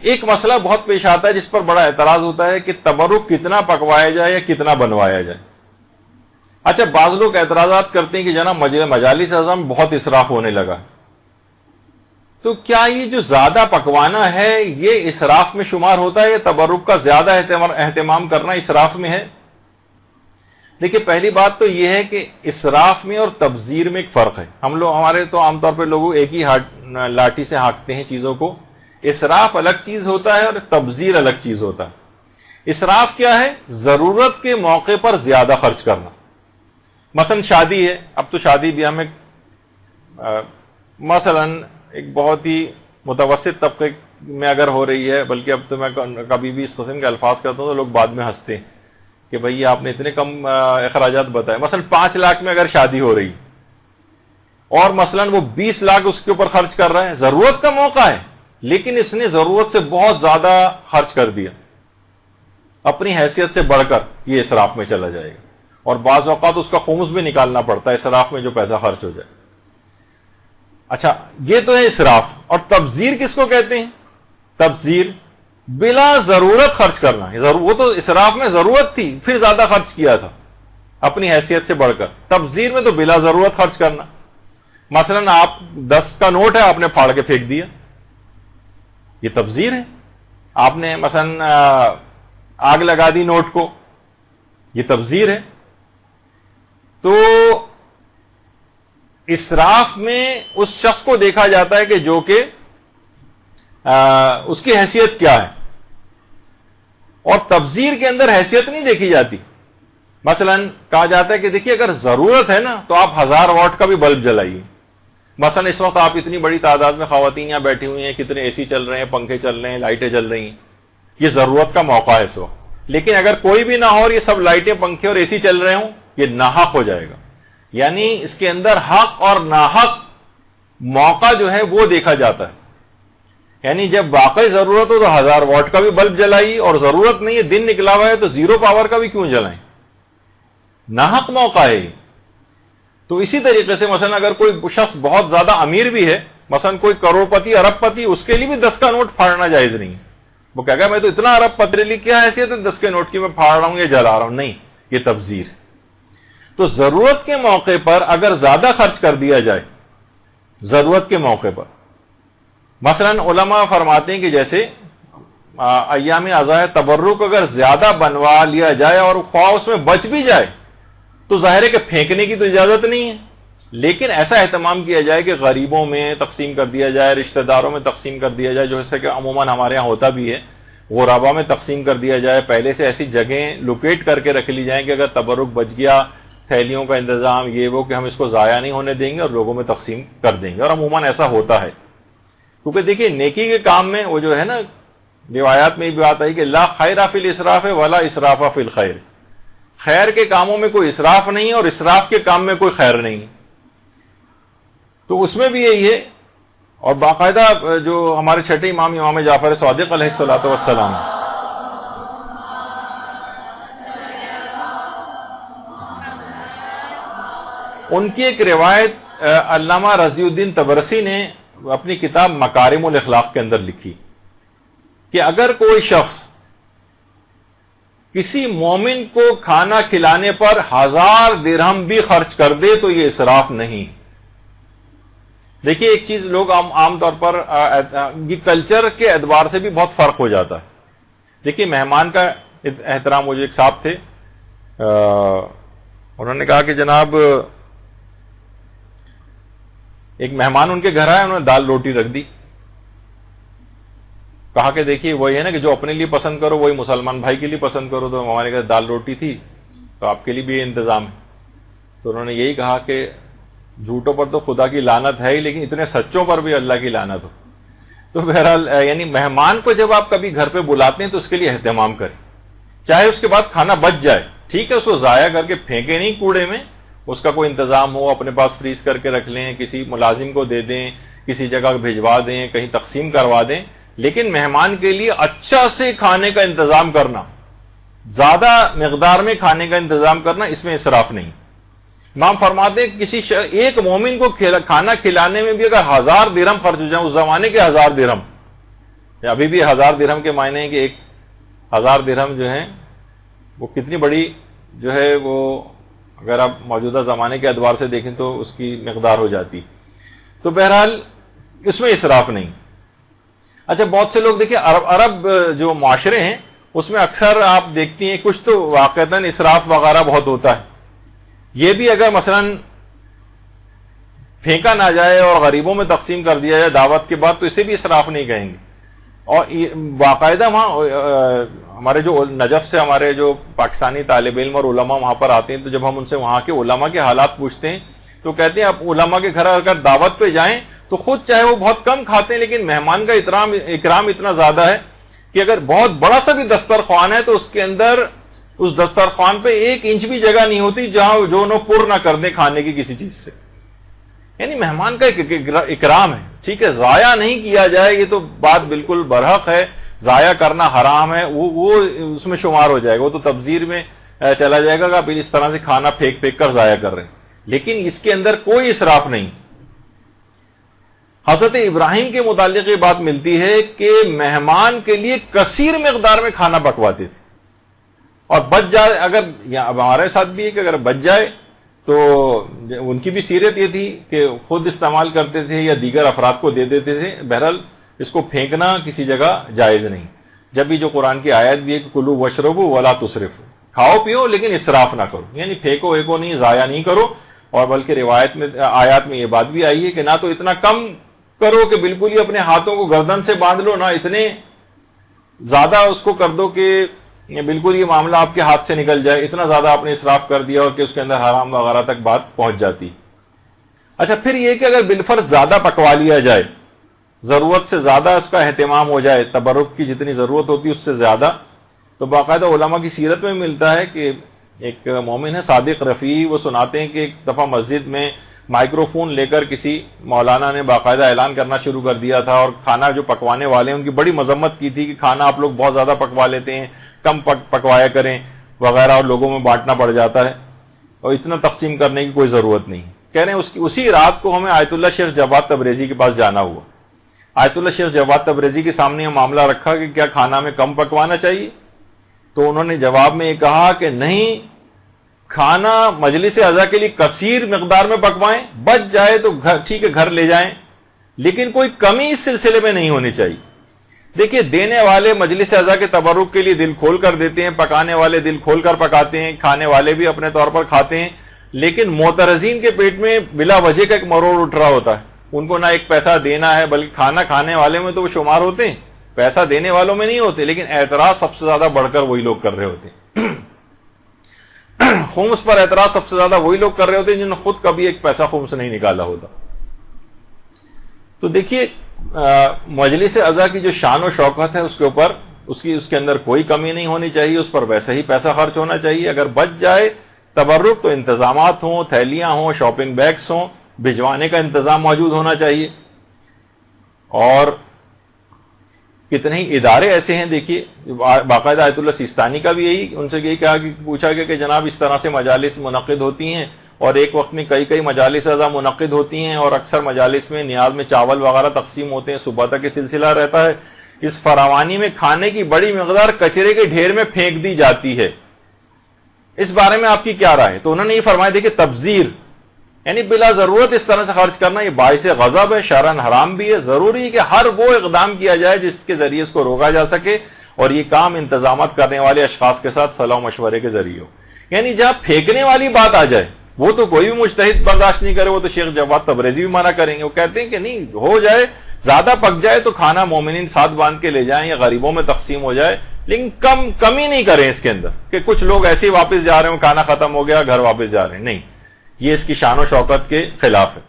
ایک مسئلہ بہت پیش آتا ہے جس پر بڑا اعتراض ہوتا ہے کہ تبرک کتنا پکوایا جائے یا کتنا بنوایا جائے. اچھا بعض لوگ اعتراضات کرتے ہیں کہ جناب مجالس اعظم بہت اسراف ہونے لگا. تو کیا یہ جو زیادہ پکوانا ہے یہ اسراف میں شمار ہوتا ہے یا تبرک کا زیادہ اہتمام کرنا اسراف میں ہے؟ دیکھیے پہلی بات تو یہ ہے کہ اسراف میں اور تبذیر میں ایک فرق ہے. ہمارے تو عام طور پہ لوگ ایک ہی لاٹھی سے ہانکتے ہیں چیزوں کو. اسراف الگ چیز ہوتا ہے اور تبذیر الگ چیز ہوتا ہے. اسراف کیا ہے؟ ضرورت کے موقع پر زیادہ خرچ کرنا. مثلا شادی ہے, اب تو شادی بھی ہمیں مثلا ایک بہت ہی متوسط طبقے میں اگر ہو رہی ہے, بلکہ اب تو میں کبھی بھی اس قسم کے الفاظ کرتا ہوں تو لوگ بعد میں ہنستے ہیں کہ بھئی آپ نے اتنے کم اخراجات بتائے. مثلا 5 لاکھ میں اگر شادی ہو رہی اور مثلا وہ 20 لاکھ اس کے اوپر خرچ کر رہا ہے, ضرورت کا موقع ہے لیکن اس نے ضرورت سے بہت زیادہ خرچ کر دیا, اپنی حیثیت سے بڑھ کر, یہ اسراف میں چلا جائے گا. اور بعض اوقات اس کا خمس بھی نکالنا پڑتا ہے اسراف میں جو پیسہ خرچ ہو جائے. اچھا یہ تو ہے اسراف. اور تبذیر کس کو کہتے ہیں؟ تبذیر بلا ضرورت خرچ کرنا. وہ تو اسراف میں ضرورت تھی پھر زیادہ خرچ کیا تھا اپنی حیثیت سے بڑھ کر. تبذیر میں تو بلا ضرورت خرچ کرنا. مثلا آپ 10 کا نوٹ ہے آپ نے پھاڑ کے پھینک دیا, یہ تبذیر ہے. آپ نے مثلا آگ لگا دی نوٹ کو, یہ تبذیر ہے. تو اسراف میں اس شخص کو دیکھا جاتا ہے کہ جو کہ اس کی حیثیت کیا ہے, اور تبذیر کے اندر حیثیت نہیں دیکھی جاتی. مثلا کہا جاتا ہے کہ دیکھیے اگر ضرورت ہے نا تو آپ 1000 واٹ کا بھی بلب جلائیے. مثلا اس وقت آپ اتنی بڑی تعداد میں خواتین یہاں بیٹھی ہوئی ہیں, کتنے اے سی چل رہے ہیں, پنکھے چل رہے ہیں, لائٹیں چل رہی ہیں, یہ ضرورت کا موقع ہے اس وقت. لیکن اگر کوئی بھی نہ ہو اور یہ سب لائٹیں, پنکھے اور اے سی چل رہے ہوں, یہ ناحق ہو جائے گا. یعنی اس کے اندر حق اور ناحق موقع جو ہے وہ دیکھا جاتا ہے. یعنی جب واقعی ضرورت ہو تو 1000 واٹ کا بھی بلب جلائیے, اور ضرورت نہیں ہے, دن نکلا ہوا ہے تو 0 پاور کا بھی کیوں جلائیں, ناحق موقع ہے. تو اسی طریقے سے مثلا اگر کوئی شخص بہت زیادہ امیر بھی ہے, مثلا کوئی کروڑپتی, ارب پتی, اس کے لیے بھی 10 کا نوٹ پھاڑنا جائز نہیں. وہ کہے گا میں تو اتنا ارب پتی لی, کیا حیثیت ہے 10 کے نوٹ کی, میں پھاڑ رہا ہوں یا جلا رہا ہوں. نہیں, یہ تبذیر. تو ضرورت کے موقع پر اگر زیادہ خرچ کر دیا جائے, ضرورت کے موقع پر, مثلا علماء فرماتے ہیں کہ جیسے ایام عزائے تبرک اگر زیادہ بنوا لیا جائے اور خواہ اس میں بچ بھی جائے تو ظاہر ہے کہ پھینکنے کی تو اجازت نہیں ہے, لیکن ایسا اہتمام کیا جائے کہ غریبوں میں تقسیم کر دیا جائے, رشتہ داروں میں تقسیم کر دیا جائے, جو اس سے کہ عموماً ہمارے یہاں ہوتا بھی ہے, غربا میں تقسیم کر دیا جائے. پہلے سے ایسی جگہیں لوکیٹ کر کے رکھ لی جائیں کہ اگر تبرک بچ گیا, تھیلیوں کا انتظام یہ وہ کہ ہم اس کو ضائع نہیں ہونے دیں گے اور لوگوں میں تقسیم کر دیں گے. اور عموماً ایسا ہوتا ہے, کیونکہ دیکھیے نیکی کے کام میں وہ جو ہے نا, روایات میں بھی بات آئی کہ لا خیر فی الاسراف ولا اسراف فی الخیر, خیر کے کاموں میں کوئی اسراف نہیں ہے اور اسراف کے کام میں کوئی خیر نہیں ہے. تو اس میں بھی یہی ہے. اور باقاعدہ جو ہمارے چھٹے امام جعفر صادق علیہ الصلوۃ والسلام, ان کی ایک روایت علامہ رضی الدین طبرسی نے اپنی کتاب مکارم الاخلاق کے اندر لکھی کہ اگر کوئی شخص کسی مومن کو کھانا کھلانے پر 1000 درہم بھی خرچ کر دے تو یہ اسراف نہیں. دیکھیے ایک چیز لوگ عام طور پر یہ کلچر کے اعتبار سے بھی بہت فرق ہو جاتا ہے. دیکھیے مہمان کا احترام, وہ جو ایک صاحب تھے انہوں نے کہا کہ جناب ایک مہمان ان کے گھر آئے, انہوں نے دال روٹی رکھ دی. کہا کہ دیکھیے وہی ہے نا کہ جو اپنے لیے پسند کرو وہی مسلمان بھائی کے لیے پسند کرو, تو ہمارے گھر دال روٹی تھی تو آپ کے لیے بھی یہ انتظام ہے. تو انہوں نے یہی کہا کہ جھوٹوں پر تو خدا کی لعنت ہے ہی, لیکن اتنے سچوں پر بھی اللہ کی لعنت ہو. تو بہرحال یعنی مہمان کو جب آپ کبھی گھر پہ بلاتے ہیں تو اس کے لیے اہتمام کریں, چاہے اس کے بعد کھانا بچ جائے, ٹھیک ہے, اس کو ضائع کر کے پھینکے نہیں کوڑے میں, اس کا کوئی انتظام ہو, اپنے پاس فریز کر کے رکھ لیں, کسی ملازم کو دے دیں, کسی جگہ بھجوا دیں, کہیں تقسیم کروا دیں. لیکن مہمان کے لیے اچھا سے کھانے کا انتظام کرنا, زیادہ مقدار میں کھانے کا انتظام کرنا, اس میں اسراف نہیں. امام فرماتے ہیں کسی ایک مومن کو کھانا کھلانے میں بھی اگر 1000 درہم خرچ ہو جائیں, اس زمانے کے 1000 درہم, ابھی بھی 1000 درہم کے معنی ہیں کہ 1000 درہم جو ہیں وہ کتنی بڑی جو ہے وہ اگر آپ موجودہ زمانے کے اعتبار سے دیکھیں تو اس کی مقدار ہو جاتی. تو بہرحال اس میں اسراف نہیں. اچھا بہت سے لوگ دیکھیں عرب جو معاشرے ہیں اس میں اکثر آپ دیکھتی ہیں کچھ تو واقعتاً اسراف وغیرہ بہت ہوتا ہے. یہ بھی اگر مثلاً پھینکا نہ جائے اور غریبوں میں تقسیم کر دیا جائے دعوت کے بعد تو اسے بھی اسراف نہیں کہیں گے. اور باقاعدہ وہاں ہمارے جو نجف سے ہمارے جو پاکستانی طالب علم اور علماء وہاں پر آتے ہیں تو جب ہم ان سے وہاں کے علماء کے حالات پوچھتے ہیں تو کہتے ہیں آپ علماء کے گھر اگر دعوت پہ جائیں تو خود چاہے وہ بہت کم کھاتے ہیں لیکن مہمان کا اکرام اتنا زیادہ ہے کہ اگر بہت بڑا سا بھی دسترخوان ہے تو اس کے اندر اس دسترخوان پہ 1 انچ بھی جگہ نہیں ہوتی جہاں جو انہوں پر نہ کر دیں کھانے کی کسی چیز سے. یعنی مہمان کا ایک اکرام ہے. ٹھیک ہے ضائع نہیں کیا جائے یہ تو بات بالکل برحق ہے. ضائع کرنا حرام ہے وہ اس میں شمار ہو جائے گا, وہ تو تبذیر میں چلا جائے گا کہ آپ اس طرح سے کھانا پھینک پھینک کر ضائع کر رہے ہیں. لیکن اس کے اندر کوئی اسراف نہیں. حضرت ابراہیم کے متعلق یہ بات ملتی ہے کہ مہمان کے لیے کثیر مقدار میں کھانا پکواتے تھے اور بچ جائے اگر ہمارے ساتھ بھی ہے کہ اگر بچ جائے تو ان کی بھی سیرت یہ تھی کہ خود استعمال کرتے تھے یا دیگر افراد کو دے دیتے تھے. بہرحال اس کو پھینکنا کسی جگہ جائز نہیں. جب بھی جو قرآن کی آیت بھی ہے کہ کلو وشربو ولا تسرفو, کھاؤ پیو لیکن اسراف نہ کرو, یعنی پھینکو ایکو نہیں, ضائع نہیں کرو. اور بلکہ روایت میں آیات میں یہ بات بھی آئی ہے کہ نہ تو اتنا کم کرو کہ بالکل ہی اپنے ہاتھوں کو گردن سے باندھ لو, نہ اتنے زیادہ اس کو کر دو کہ بالکل یہ معاملہ آپ کے ہاتھ سے نکل جائے. اتنا زیادہ آپ نے اسراف کر دیا اور کہ اس کے اندر حرام وغیرہ تک بات پہنچ جاتی. اچھا پھر یہ کہ اگر بالفرض زیادہ پکوا لیا جائے, ضرورت سے زیادہ اس کا اہتمام ہو جائے, تبرک کی جتنی ضرورت ہوتی ہے اس سے زیادہ, تو باقاعدہ علماء کی سیرت میں ملتا ہے کہ ایک مومن ہے صادق رفیع, وہ سناتے ہیں کہ ایک دفعہ مسجد میں مائکرو فون لے کر کسی مولانا نے باقاعدہ اعلان کرنا شروع کر دیا تھا اور کھانا جو پکوانے والے ہیں ان کی بڑی مذمت کی تھی کہ کھانا آپ لوگ بہت زیادہ پکوا لیتے ہیں, کم پکوایا کریں وغیرہ, اور لوگوں میں بانٹنا پڑ جاتا ہے اور اتنا تقسیم کرنے کی کوئی ضرورت نہیں. کہہ رہے ہیں اسی رات کو ہمیں آیت اللہ شیخ جواد تبریزی کے پاس جانا ہوا. آیت اللہ شیخ جواد تبریزی کے سامنے یہ معاملہ رکھا کہ کیا کھانا میں کم پکوانا چاہیے, تو انہوں نے جواب میں یہ کہا کہ نہیں, کھانا مجلس عزا کے لیے کثیر مقدار میں پکوائیں, بچ جائے تو ٹھیک ہے گھر لے جائیں, لیکن کوئی کمی اس سلسلے میں نہیں ہونی چاہیے. دیکھیے دینے والے مجلس عزا کے تبرک کے لیے دل کھول کر دیتے ہیں, پکانے والے دل کھول کر پکاتے ہیں, کھانے والے بھی اپنے طور پر کھاتے ہیں, لیکن معترضین کے پیٹ میں بلا وجہ کا ایک مروڑ اٹھ رہا ہوتا ہے. ان کو نہ ایک پیسہ دینا ہے, بلکہ کھانا کھانے والے میں تو وہ شمار ہوتے ہیں, پیسہ دینے والوں میں نہیں ہوتے, لیکن اعتراض سب سے زیادہ بڑھ کر وہی لوگ کر رہے ہوتے ہیں. خمس پر اعتراض سب سے زیادہ وہی لوگ کر رہے ہوتے ہیں جنہوں نے خود کبھی ایک پیسہ خمس نہیں نکالا ہوتا. تو دیکھیے مجلس عزا کی جو شان و شوکت ہے اس کے اوپر اس کے اندر کوئی کمی نہیں ہونی چاہیے, اس پر ویسے ہی پیسہ خرچ ہونا چاہیے. اگر بچ جائے تبرک تو انتظامات ہوں, تھیلیاں ہوں, شاپنگ بیگس ہوں, بھجوانے کا انتظام موجود ہونا چاہیے. اور کتنے ہی ادارے ایسے ہیں, دیکھیے باقاعدہ آیت اللہ سیستانی کا بھی یہی, ان سے یہی کہا کہ پوچھا گیا کہ جناب اس طرح سے مجالس منعقد ہوتی ہیں اور ایک وقت میں کئی مجالس عزا منعقد ہوتی ہیں اور اکثر مجالس میں نیاز میں چاول وغیرہ تقسیم ہوتے ہیں, صبح تک یہ سلسلہ رہتا ہے. اس فراوانی میں کھانے کی بڑی مقدار کچرے کے ڈھیر میں پھینک دی جاتی ہے, اس بارے میں آپ کی کیا رائے ہے؟ تو انہوں نے یہ فرمایا دیکھیں تبذیر یعنی بلا ضرورت اس طرح سے خرچ کرنا یہ باعث غضب ہے, شرعاً حرام بھی ہے. ضروری ہے کہ ہر وہ اقدام کیا جائے جس کے ذریعے اس کو روکا جا سکے, اور یہ کام انتظامات کرنے والے اشخاص کے ساتھ صلاح و مشورے کے ذریعے ہو. یعنی جہاں پھینکنے والی بات آ جائے وہ تو کوئی بھی مجتہد برداشت نہیں کرے, وہ تو شیخ جواد تبریزی بھی منع کریں گے. وہ کہتے ہیں کہ نہیں, ہو جائے زیادہ پک جائے تو کھانا مومنین ساتھ باندھ کے لے جائیں یا غریبوں میں تقسیم ہو جائے, لیکن کمی نہیں کریں اس کے اندر کہ کچھ لوگ ایسے ہی واپس جا رہے ہوں, کھانا ختم ہو گیا گھر واپس جا رہے ہیں. نہیں, یہ اس کی شان و شوکت کے خلاف ہے.